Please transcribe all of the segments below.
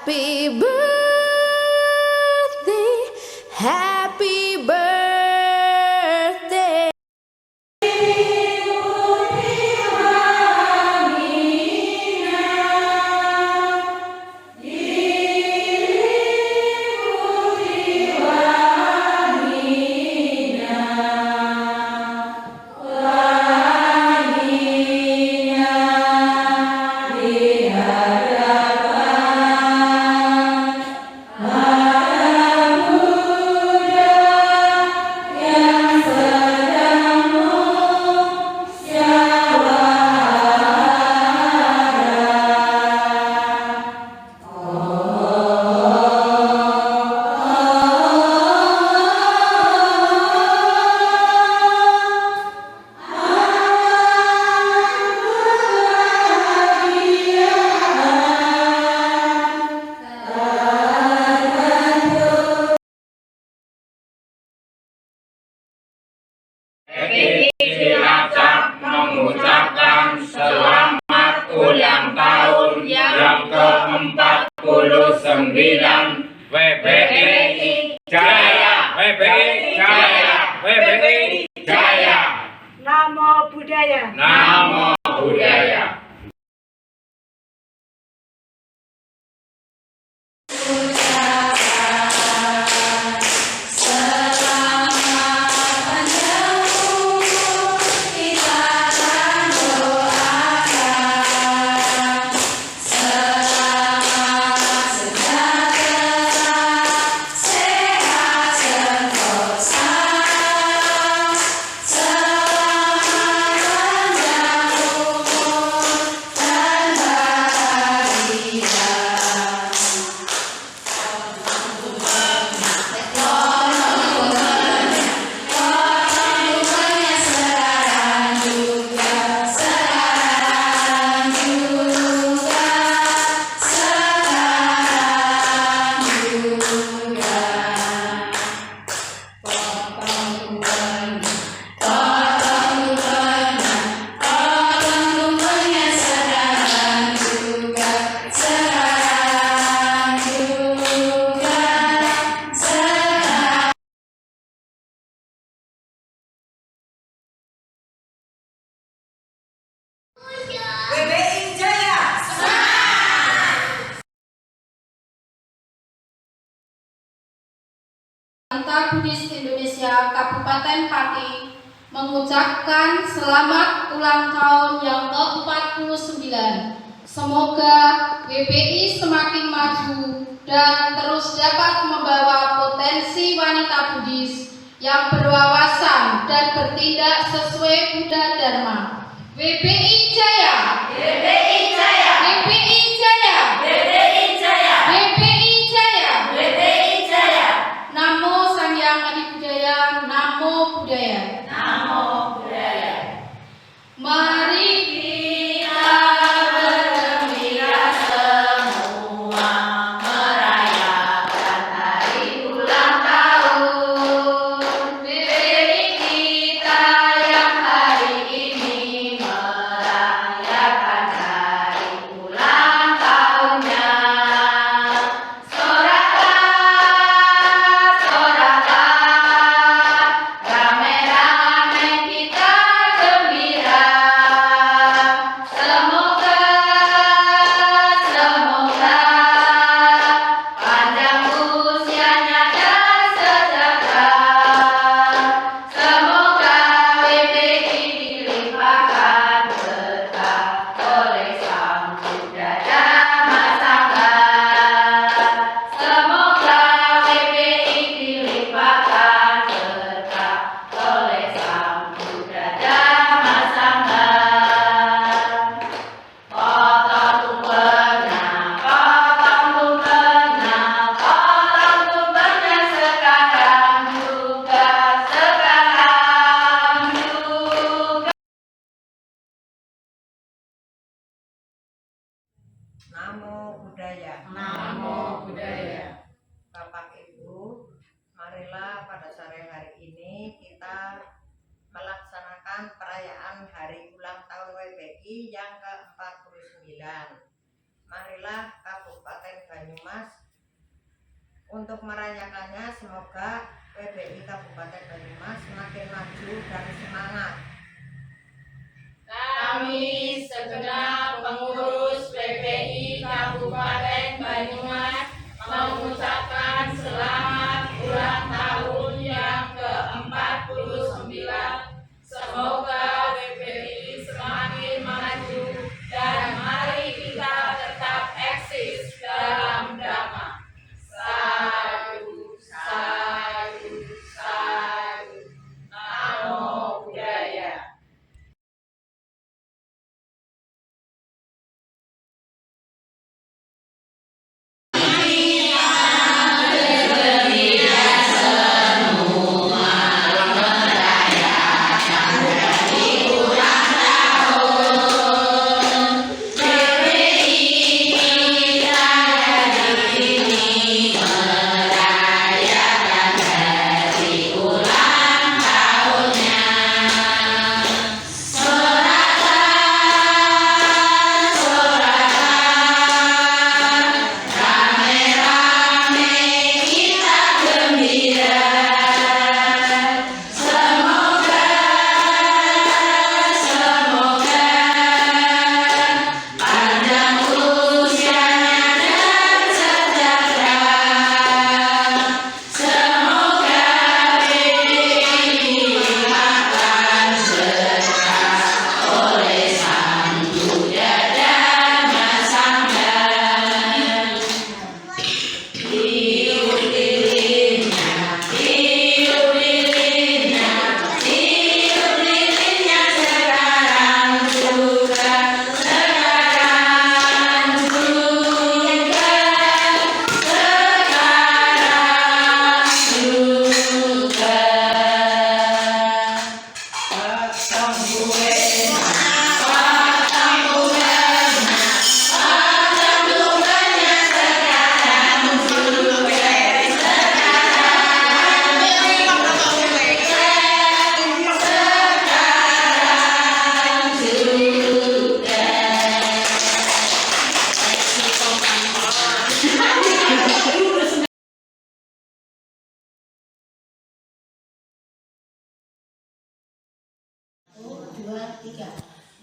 Happy birthday, happy birthday. Cilacap mengucapkan selamat ulang tahun yang ke-49 WBI Jaya, WBI Jaya, WBI Jaya. Namo Buddhaya. Namo Buddhaya. WBI Jaya. Wanita Buddhis Indonesia Kabupaten Pati mengucapkan selamat ulang tahun yang ke-49. Semoga WBI semakin maju dan terus dapat membawa potensi wanita Buddhis yang berwawasan dan bertindak sesuai Buddha Dharma. WBI Jaya! WBI Jaya! WBI Jaya! WBI Jaya! WBI Jaya! WBI Jaya! Namo Sangyang Adi Budaya, Namo Buddhaya. Namo Buddhaya. Mari kita bergembira semua merayakan hari ulang tahun WBI kita yang hari ini merayakan hari ulang tahunnya. Rame-rame kita gembira. Semoga panjang usianya dan sejahtera. Semoga WBI dilimpahkan berkah oleh Sang Buddha Dhamma Sangha. Semoga WBI dilimpahkan berkah oleh Sang Buddha Dhamma Sangha. Potong tumpengnya sekarang juga. Namo Buddhaya. Namo Buddhaya. Bapak Ibu, marilah pada sore hari ini kita melaksanakan perayaan hari ulang tahun WBI yang ke-49. Marilah Kabupaten Banyumas Untuk merayakannya, semoga PBI Kabupaten Banyumas semakin maju dan semangat. Kami segenap pengurus PBI Kabupaten Banyumas mengucapkan selamat ulang tahun yang ke-49. Semoga PBI semakin maju dan mari kita tetap eksis dalam damai. Sadu, sadu, sadu. Namo Buddhaya.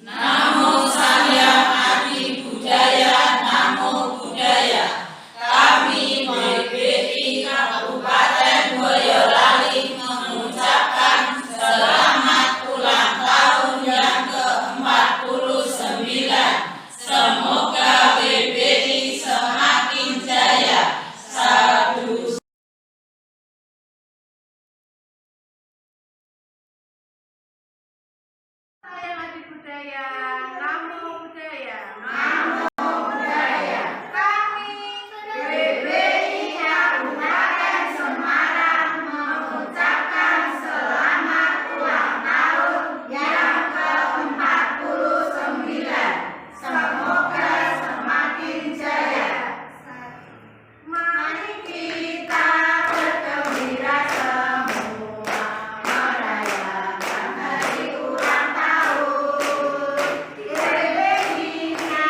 Namo Sahyang Adi Budaya, Namo Buddhaya. Kami PBI Kabupaten Boyolali mengucapkan selamat ulang tahun yang ke-49. Semoga PBI semakin jaya. Sadu. Sahyang Adi Budaya, Namo Buddhaya. Kami PBI Kabupaten Semarang mengucapkan selamat ulang tahun yang ke-49. Semoga semakin jaya. Mari kita bergembira semua merayakan hari ulang tahun PBI-nya.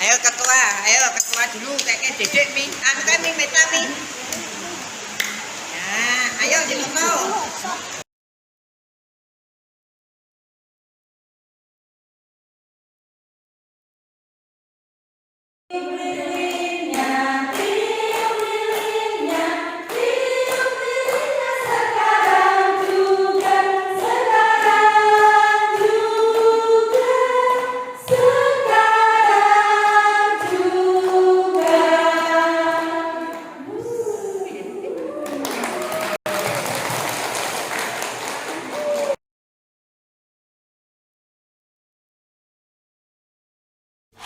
Ayo ketua dulu kayak dedek mi. Anu kan mi meta mi. Ya, ayo diketok.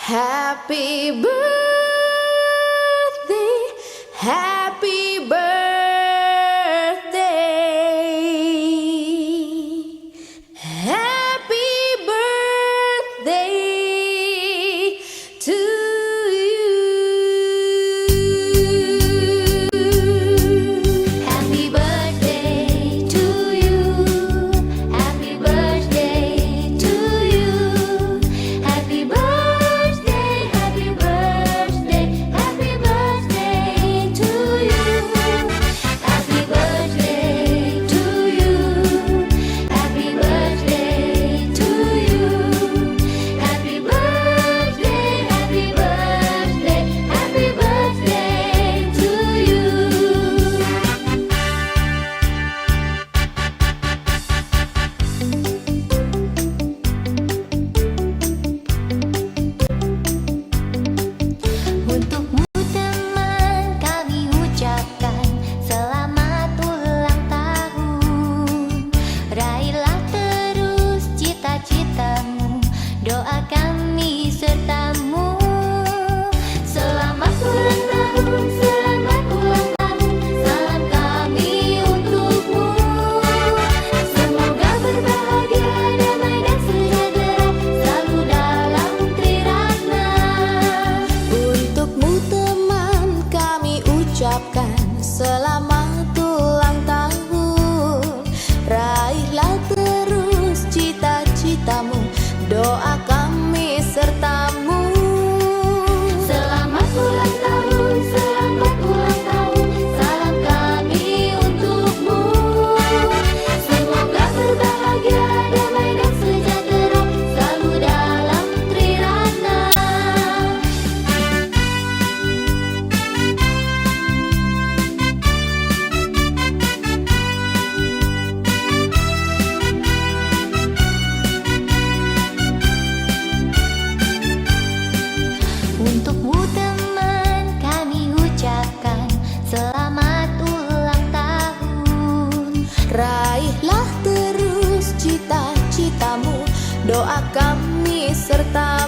Happy birthday, happy birthday, happy birthday to you. Happy birthday to you. Happy birthday to you. Happy birthday, happy birthday, happy birthday to you. Happy birthday to you. Happy birthday to you. Happy birthday, happy birthday, happy birthday to you. Untukmu teman kami ucapkan selamat ulang tahun. Raihlah terus cita-citamu, doa kami sertamu. Selamat ulang tahun, selamat ulang tahun, salam kami untukmu. Semoga berbahagia, damai dan sejahtera selalu dalam Triratna. Untukmu teman kami ucapkan selamat ulang tahun. Raihlah terus cita-citamu, doa kami sertamu. Selamat ulang tahun, selamat ulang tahun, salam kami untukmu. Semoga berbahagia, damai dan sejahtera selalu dalam Triratna. Untukmu teman kami ucapkan selamat ulang tahun. Raihlah terus cita-citamu, doa kami sertamu.